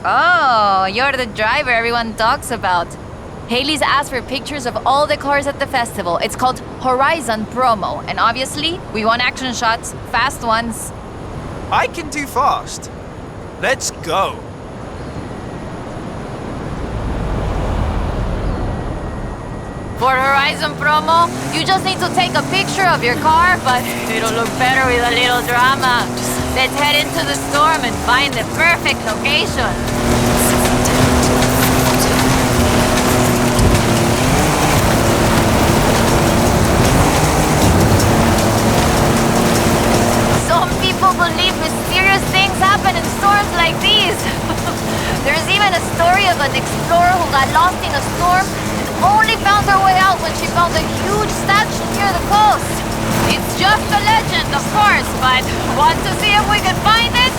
Oh, you're the driver everyone talks about. Haley's asked for pictures of all the cars at the festival. It's called Horizon Promo, and obviously, we want action shots, fast ones. I can do fast. Let's go. For Horizon Promo, you just need to take a picture of your car, but it'll look better with a little drama. Let's head into the storm and find the perfect location. Some people believe mysterious things happen in storms like these. There's even a story of an explorer who got lost in a storm and only found her way out when she found a huge statue near the coast. It's just a legend, of course, but want to see if we can find it?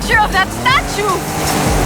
Of that statue!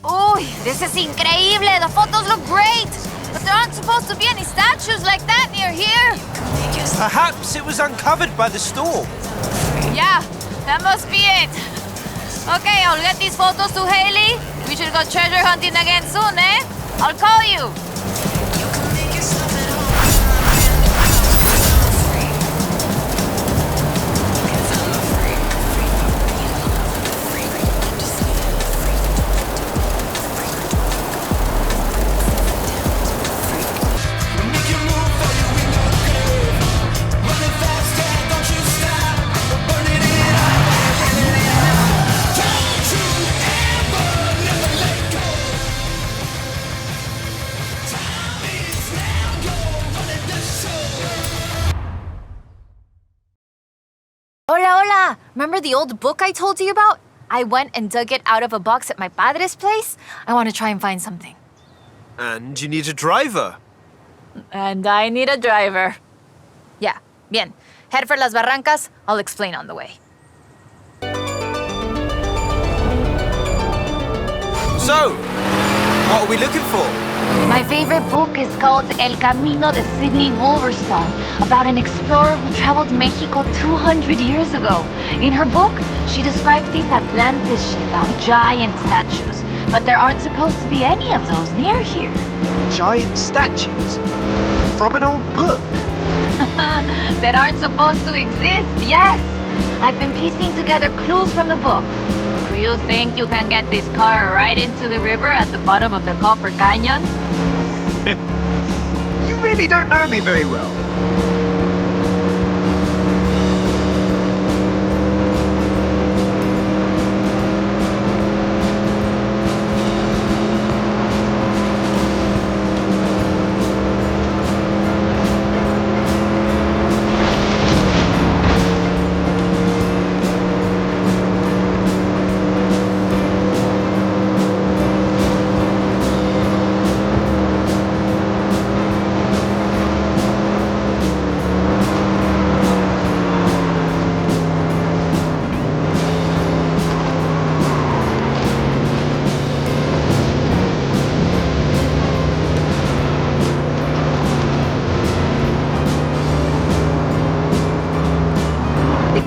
Uy, this is increíble! The photos look great! But there aren't supposed to be any statues like that near here. Perhaps it was uncovered by the storm. Yeah, that must be it. Okay, I'll get these photos to Haley. We should go treasure hunting again soon, eh? I'll call you. Hola, hola! Remember the old book I told you about? I went and dug it out of a box at my padre's place. I want to try and find something. And you need a driver. And I need a driver. Yeah, bien. Head for Las Barrancas. I'll explain on the way. So, what are we looking for? My favorite book is called El Camino de Sidney Wolverstone, about an explorer who traveled Mexico 200 years ago. In her book, she describes these Atlantis she found, giant statues, but there aren't supposed to be any of those near here. Giant statues? From an old book? That aren't supposed to exist, yes! I've been piecing together clues from the book. Do you think you can get this car right into the river at the bottom of the Copper Canyon? You really don't know me very well.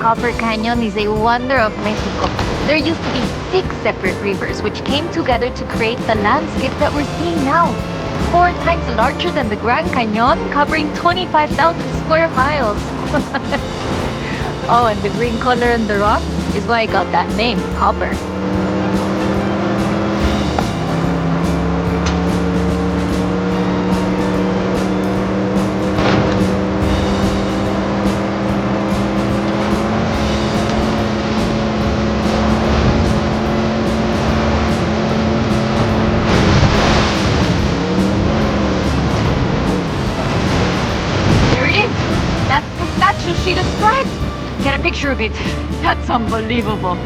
Copper Canyon is a wonder of Mexico. There used to be 6 separate rivers which came together to create the landscape that we're seeing now. 4 times larger than the Grand Canyon, covering 25,000 square miles. Oh, and the green color in the rock is why I got that name, copper. She described. Get a picture of it. That's unbelievable.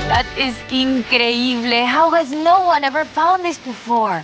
That is increíble. How has no one ever found this before?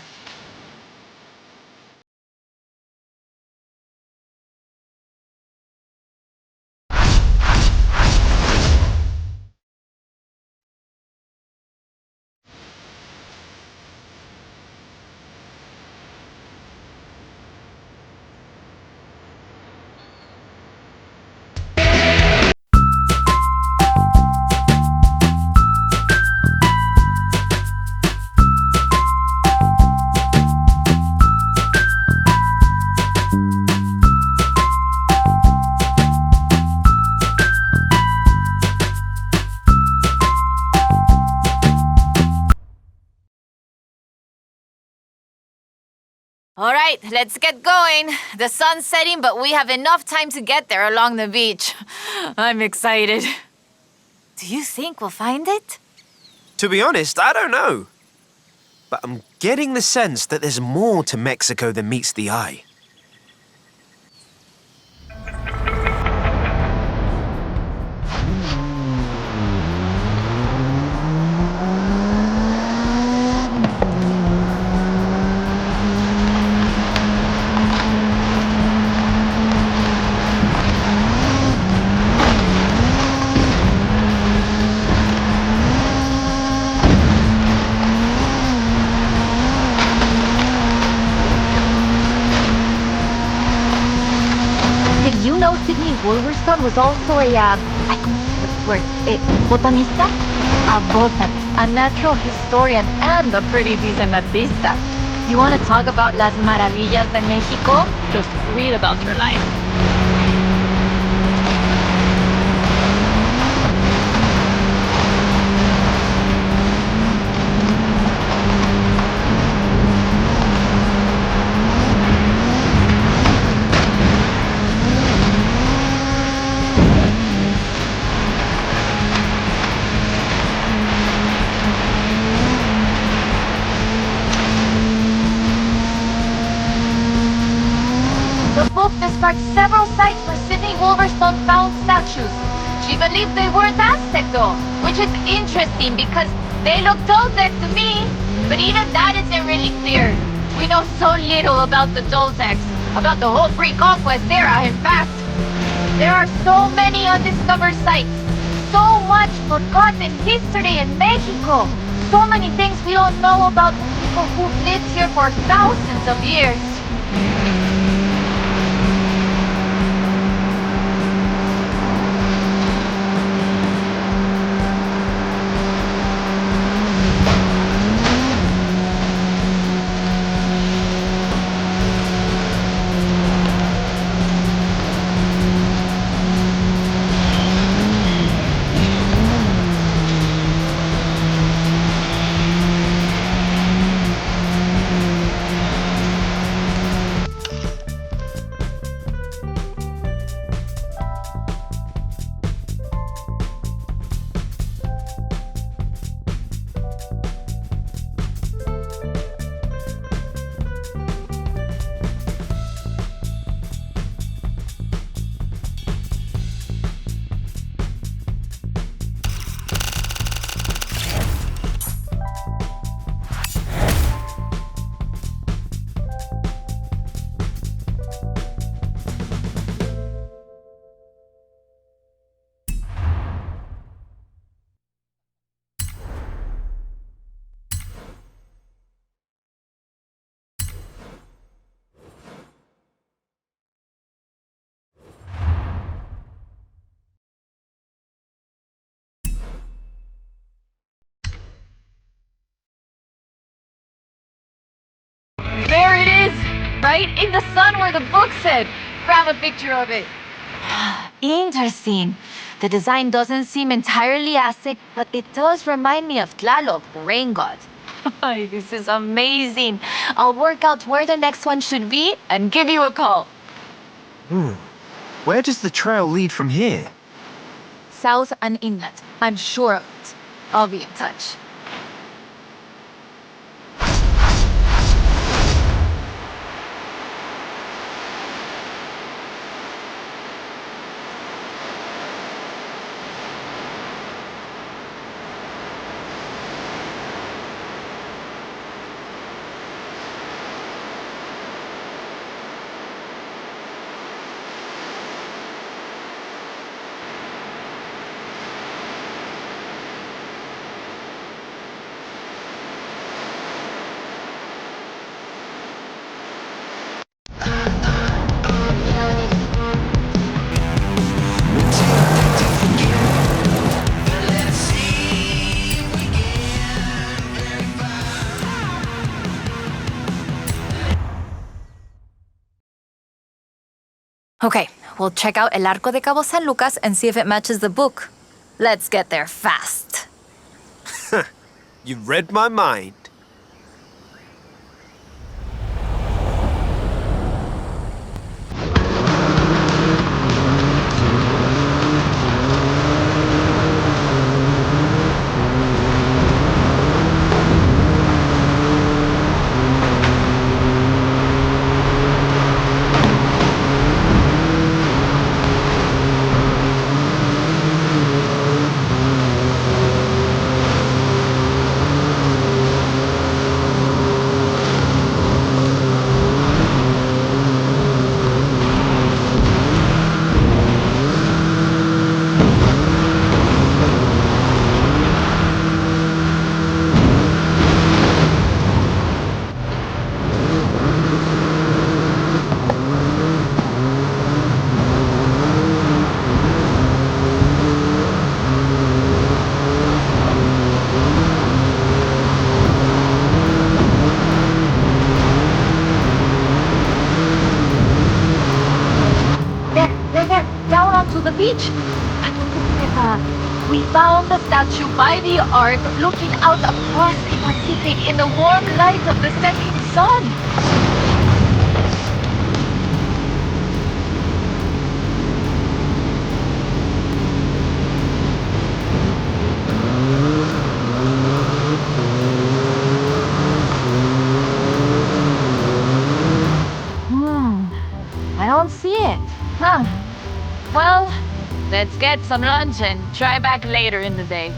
All right, let's get going. The sun's setting, but we have enough time to get there along the beach. I'm excited. Do you think we'll find it? To be honest, I don't know. But I'm getting the sense that there's more to Mexico than meets the eye. Sidney Wolverstone was also a, I don't know what's the word, a botanista? A botanist, a natural historian, and a pretty decent artista. You want to talk about las maravillas de Mexico? Just read about her life. The book described several sites where Sidney Wolverstone found statues. She believed they weren't Aztec though, which is interesting because they look Toltec to me. But even that isn't really clear. We know so little about the Toltecs, about the whole pre-conquest era, in fact. There are so many undiscovered sites, so much forgotten history in Mexico, so many things we don't know about the people who've lived here for thousands of years. There it is! Right in the sun where the book said. Grab a picture of it. Interesting. The design doesn't seem entirely Aztec, but it does remind me of Tlaloc, the rain god. This is amazing. I'll work out where the next one should be and give you a call. Where does the trail lead from here? South and inlet. I'm sure of it. I'll be in touch. Okay, we'll check out El Arco de Cabo San Lucas and see if it matches the book. Let's get there fast. You read my mind. beach. We found the statue by the ark, looking out across the Pacific in the warm light of the setting sun. I don't see it. Huh. Well, let's get some lunch and try back later in the day.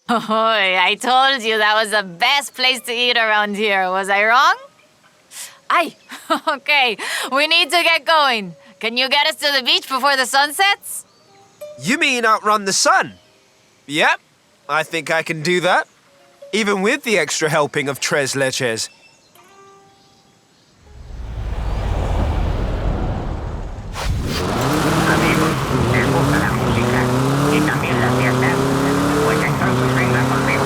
Oh, I told you that was the best place to eat around here. Was I wrong? Aye. Okay, we need to get going. Can you get us to the beach before the sun sets? You mean outrun the sun? Yep, I think I can do that. Even with the extra helping of tres leches. Amigos, ¿les gusta la música y también la fiesta? Pues entonces vengan conmigo.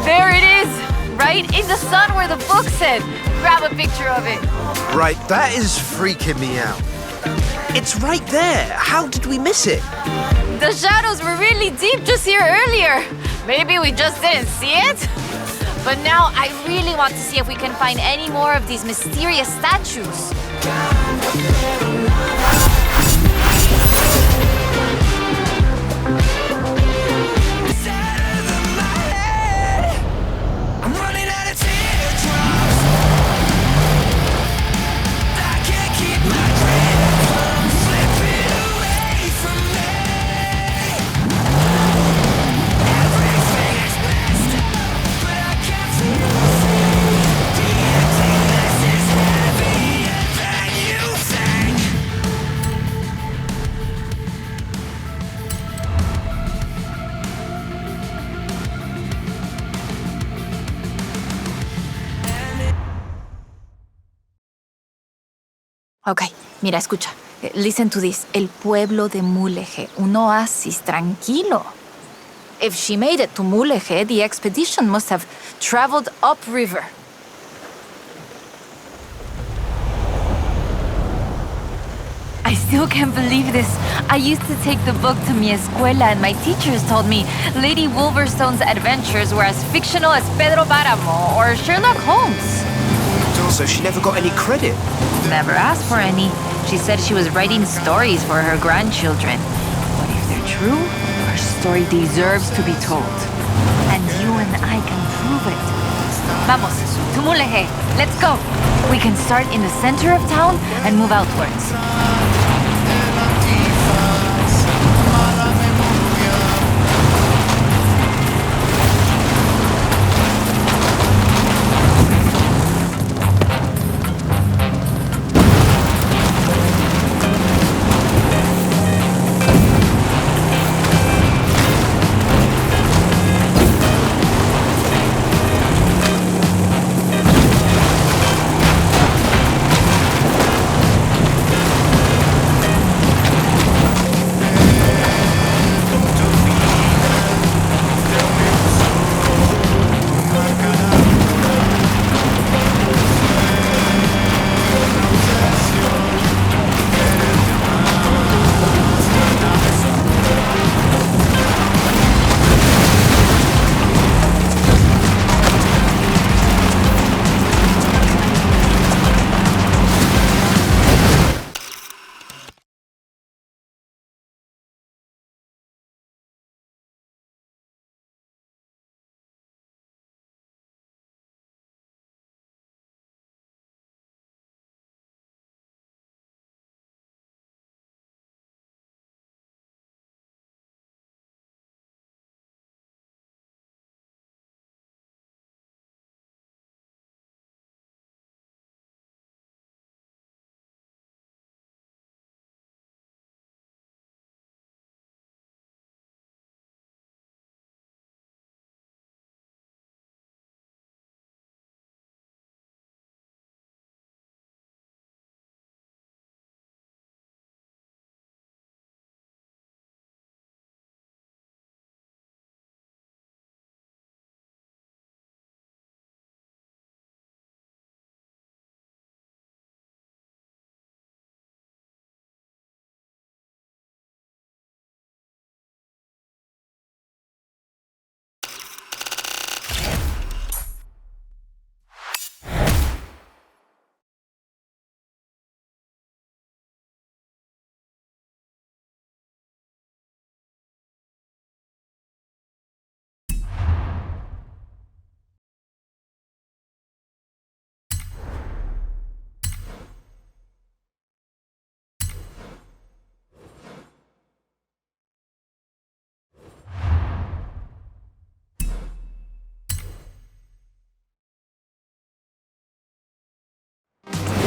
There it is! Right in the sun where the book said. Grab a picture of it. Right, that is freaking me out. It's right there. How did we miss it? The shadows were really deep just here earlier. Maybe we just didn't see it? But now I really want to see if we can find any more of these mysterious statues. Ok, mira, escucha. Listen to this. El pueblo de Mulege, un oasis tranquilo. If she made it to Mulege, the expedition must have traveled upriver. I still can't believe this. I used to take the book to mi escuela and my teachers told me Lady Wolverstone's adventures were as fictional as Pedro Páramo or Sherlock Holmes. So she never got any credit. Never asked for any. She said she was writing stories for her grandchildren. But if they're true, Her story deserves to be told. And you and I can prove it. Vamos, to Mulege. Let's go. We can start in the center of town and move outwards.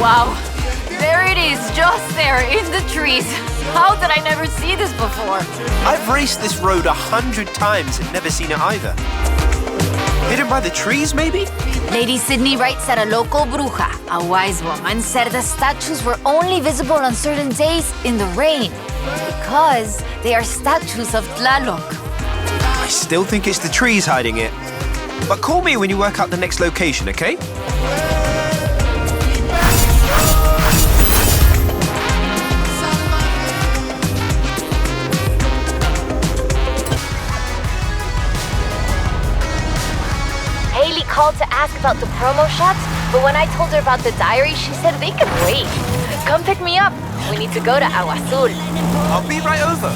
Wow, there it is, just there, in the trees. How did I never see this before? I've raced this road 100 times and never seen it either. Hidden by the trees, maybe? Lady Sidney writes that a local bruja, a wise woman, said the statues were only visible on certain days in the rain because they are statues of Tlaloc. I still think it's the trees hiding it. But call me when you work out the next location, okay? Called to ask about the promo shots, but when I told her about the diary, she said they could wait. Come pick me up. We need to go to Agua Azul. I'll be right over.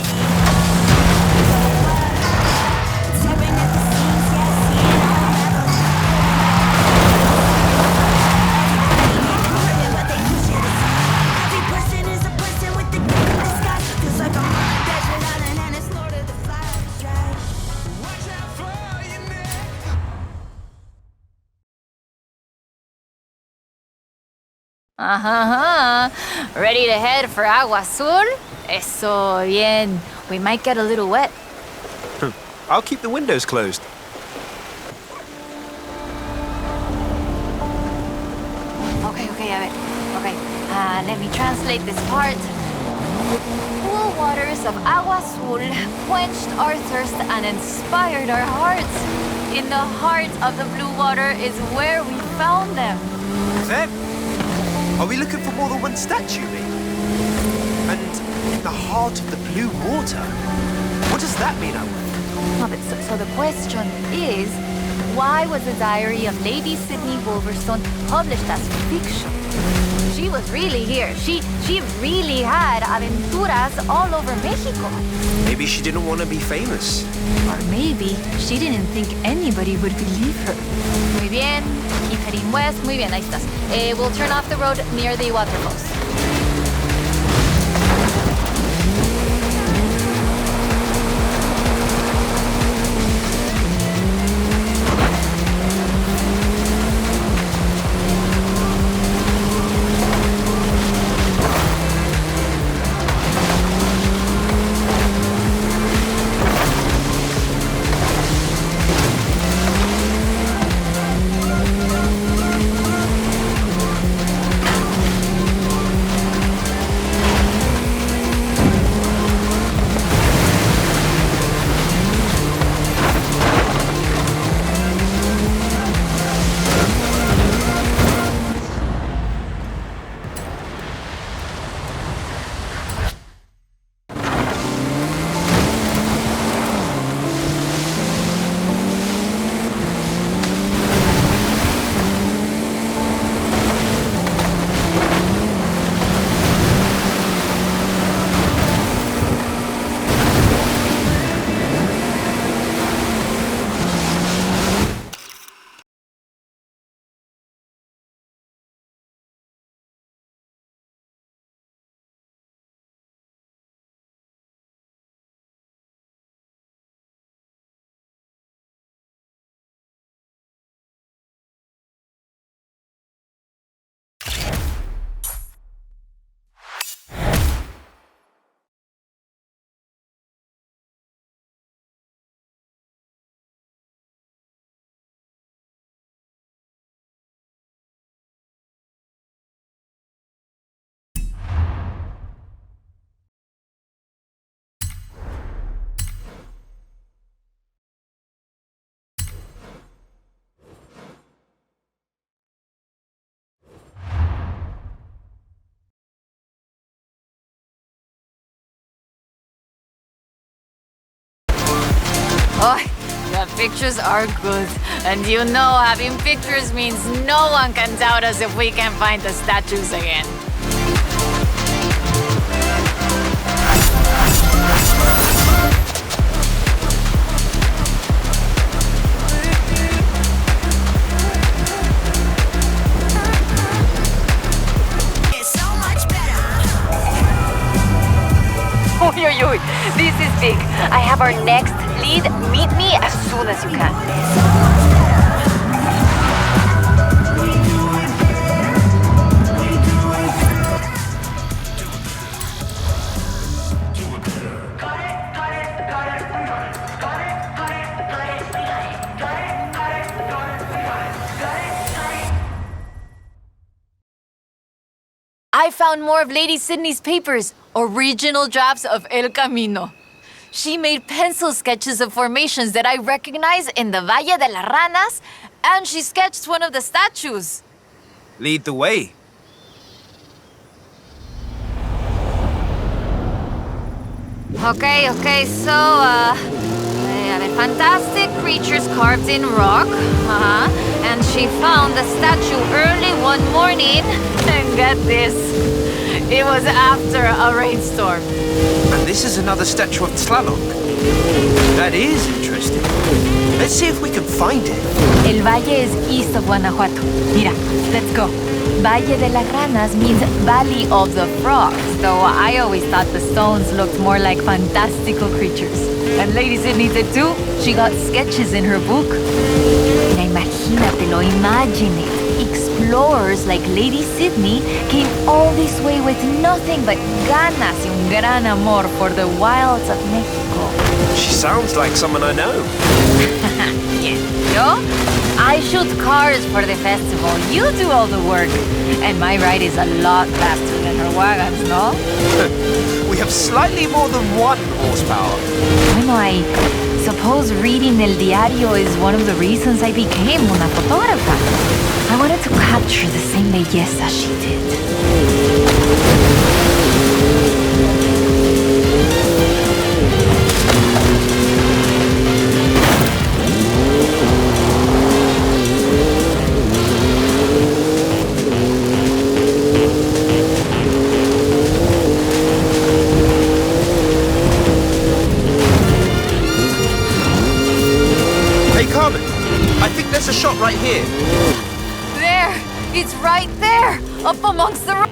Ready to head for Agua Azul? Eso bien. We might get a little wet. I'll keep the windows closed. Okay, a ver. Okay, let me translate this part. The cool waters of Agua Azul quenched our thirst and inspired our hearts. In the heart of the blue water is where we found them. Them? Are we looking for more than one statue, maybe? And in the heart of the blue water? What does that mean, No, but so the question is, why was the diary of Lady Sidney Wolverstone published as fiction? She was really here. She really had aventuras all over Mexico. Maybe she didn't want to be famous. Or maybe she didn't think anybody would believe her. Muy bien. Keep heading west. Muy bien, ahí estás. We'll turn off the road near the waterfalls. Oh, the pictures are good. And you know having pictures means no one can doubt us if we can find the statues again. Uy, this is big. I have our next lead. Meet me as soon as you can. I found more of Lady Sidney's papers, original drafts of El Camino. She made pencil sketches of formations that I recognize in the Valle de las Ranas, and she sketched one of the statues. Lead the way. Okay, so, fantastic creatures carved in rock. And she found the statue early one morning. And get this, it was after a rainstorm. And this is another statue of Tlaloc. That is interesting. Let's see if we can find it. El Valle is east of Guanajuato. Mira, let's go. Valle de las Ranas means Valley of the Frogs, though I always thought the stones looked more like fantastical creatures. And Lady Sidney did too. She got sketches in her book. Mira, imagínatelo, imagine it. Explorers like Lady Sidney came all this way with nothing but ganas y un gran amor for the wilds of Mexico. She sounds like someone I know. Yes, yo? I shoot cars for the festival. You do all the work. And my ride is a lot faster than her wagons, no? We have slightly more than 1 horsepower. Bueno, I suppose reading El Diario is one of the reasons I became una fotógrafa. I wanted to capture the same belleza she did. there, up amongst the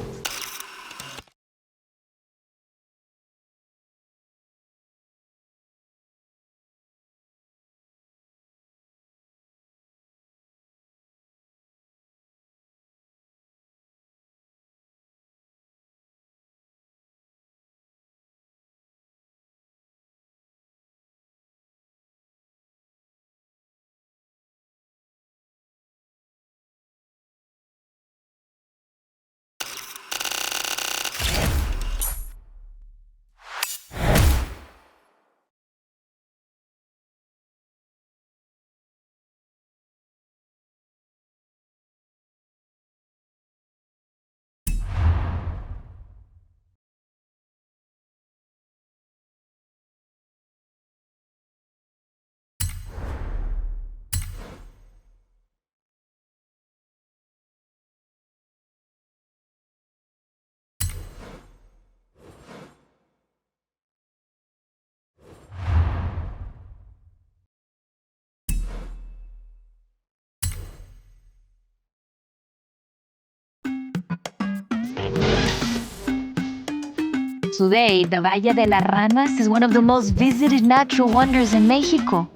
Today, the Valle de las Ranas is one of the most visited natural wonders in Mexico.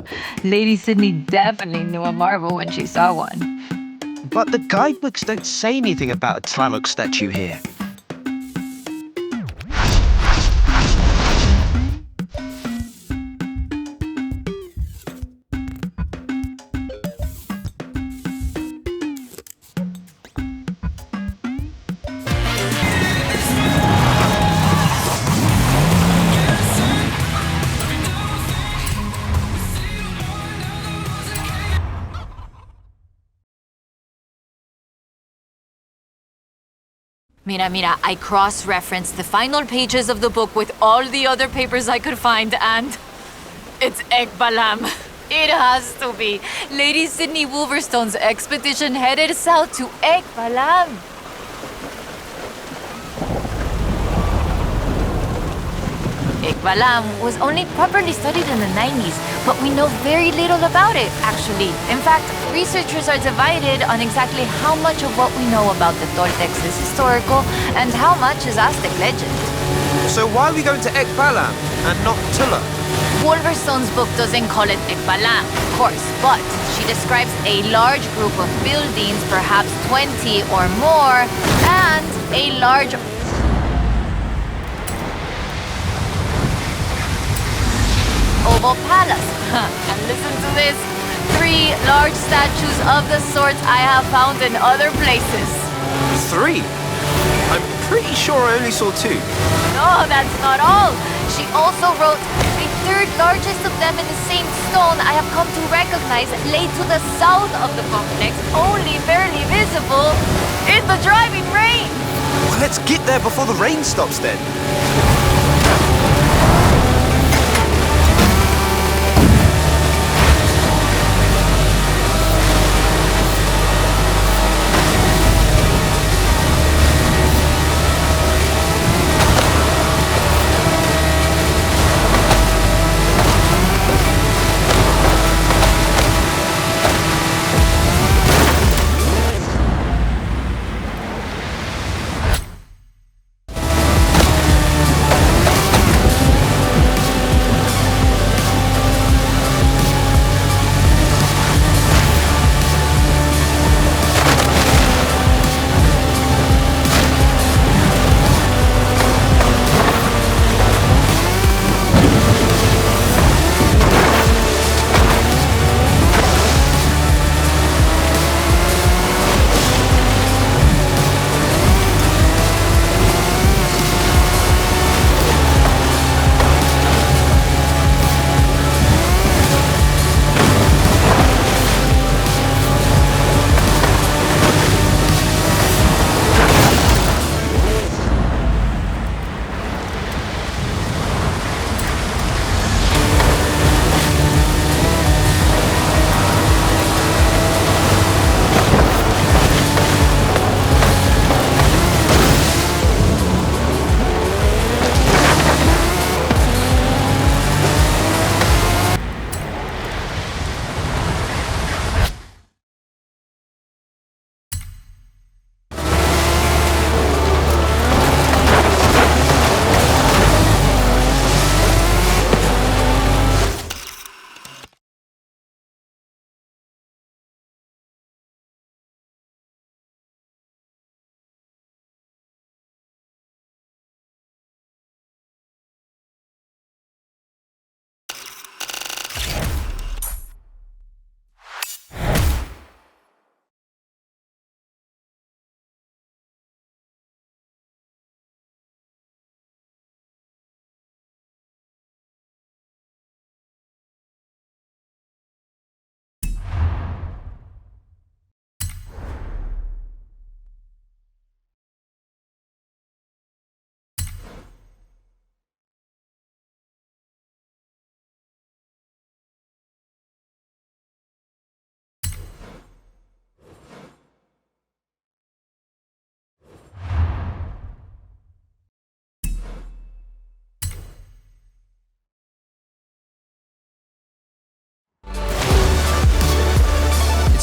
Lady Sidney definitely knew a marvel when she saw one. But the guidebooks don't say anything about a Tlaloc statue here. Mira, I cross-referenced the final pages of the book with all the other papers I could find, and it's EK Balam. It has to be. Lady Sidney Wolverstone's expedition headed south to EK Balam. EK Balam was only properly studied in the 90s, but we know very little about it, actually. In fact, researchers are divided on exactly how much of what we know about the Toltecs is historical and how much is Aztec legend. So why are we going to EK Balam and not Tula? Wolverstone's book doesn't call it EK Balam, of course, but she describes a large group of buildings, perhaps 20 or more, and a large oval palace. And listen to this. 3 large statues of the sorts I have found in other places. 3? I'm pretty sure I only saw 2. No, that's not all. She also wrote, the 3rd largest of them in the same stone I have come to recognize lay to the south of the complex, only barely visible in the driving rain. Well, let's get there before the rain stops then.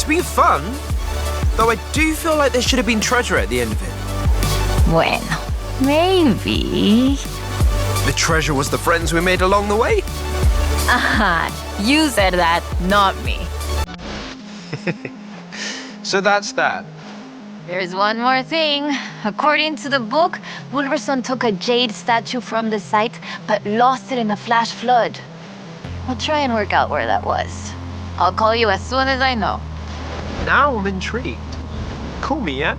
been fun, though I do feel like there should have been treasure at the end of it. Bueno, maybe. The treasure was the friends we made along the way? Aha, you said that, not me. So that's that. There's one more thing. According to the book, Wolverstone took a jade statue from the site, but lost it in a flash flood. I'll try and work out where that was. I'll call you as soon as I know. Now I'm intrigued. Call me, yeah?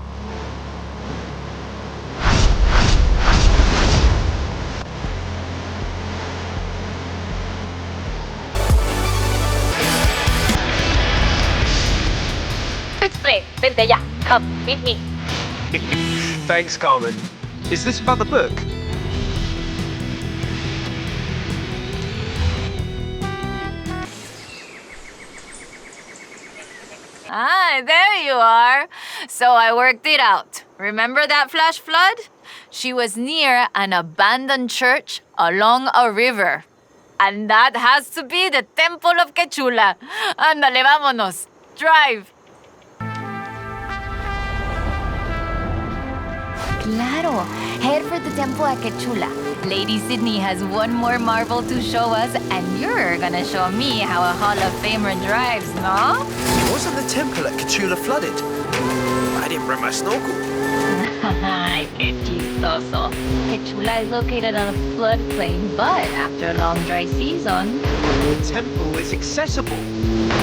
Explain, vente ya. Come, meet me. Thanks, Carmen. Is this about the book? Ah, there you are. So I worked it out. Remember that flash flood? She was near an abandoned church along a river. And that has to be the Temple of Quechula. Ándale, vámonos. Drive. Claro, head for the temple at Quechula. Lady Sidney has one more marvel to show us, and you're gonna show me how a Hall of Famer drives, no? Wasn't the temple at Quechula flooded? I didn't bring my snorkel. Qué chistoso. Quechula is located on a floodplain, but after a long dry season... The temple is accessible.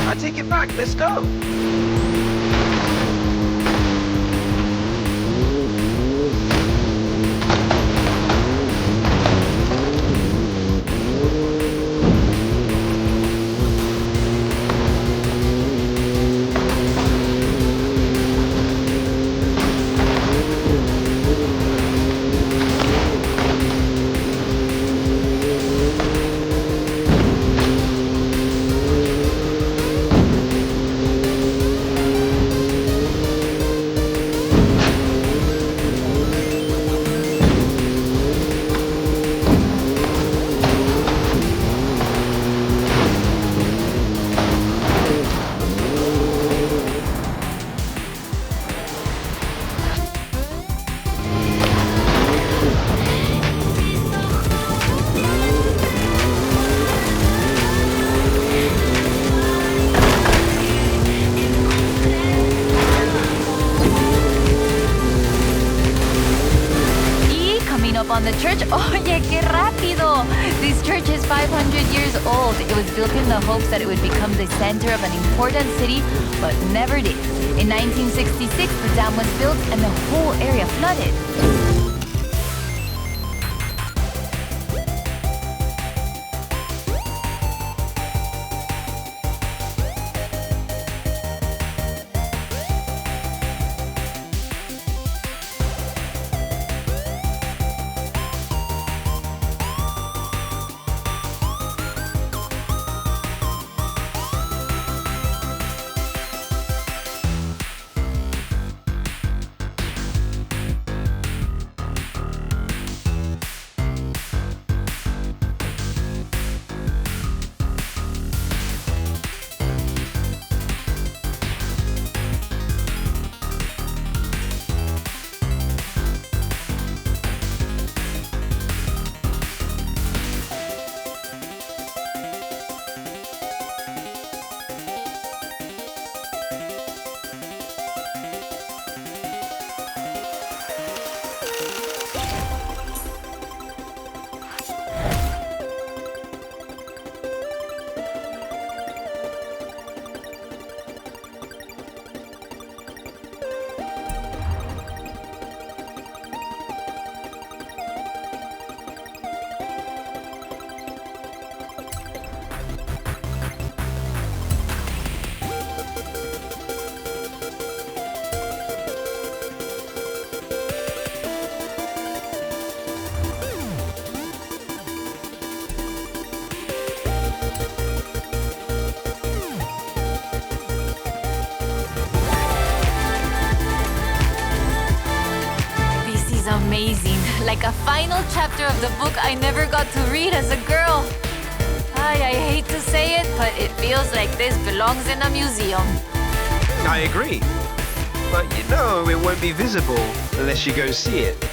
I take it back, let's go. On the church? Oye, qué rápido! This church is 500 years old. It was built in the hopes that it would become the center of an important city, but never did. In 1966, the dam was built and the whole area flooded. Amazing. Like a final chapter of the book I never got to read as a girl. I hate to say it, but it feels like this belongs in a museum. I agree. But you know it won't be visible unless you go see it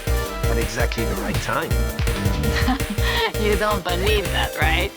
at exactly the right time. You don't believe that, right?